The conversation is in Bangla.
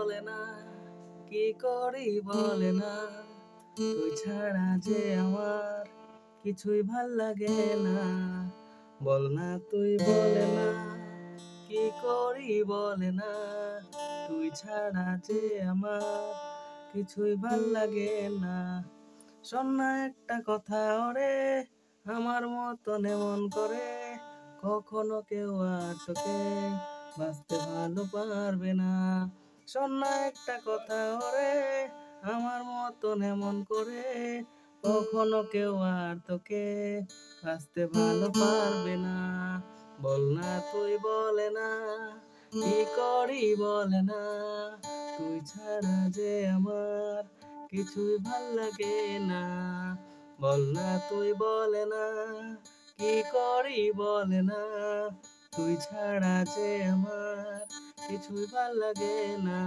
বলে না, কি করি বলে না, তুই ছাড়া যে আমার কিছুই ভাল লাগে না। বল না তুই বলে না, কি করি বলে না, তুই ছাড়া যে আমার কিছুই ভাল লাগে না। শোন না একটা কথা ওরে, আমার মতন এমন করে কখনো কেউ আর তোকে বাঁচতে ভালো পারবে না। শোন না একটা কথা ওরে, আমার মতন এমন করে কখনো কেউ আর তোকে বাঁচতে ভালো পারবে না। বল না তুই বলে না, কি করি বলে না, তুই ছাড়া যে আমার কিছুই ভাল লাগে না। বল না তুই বলে না, কি করি বলে না, তুই ছাড়া যে আমার কিছুই ভাল লাগে না।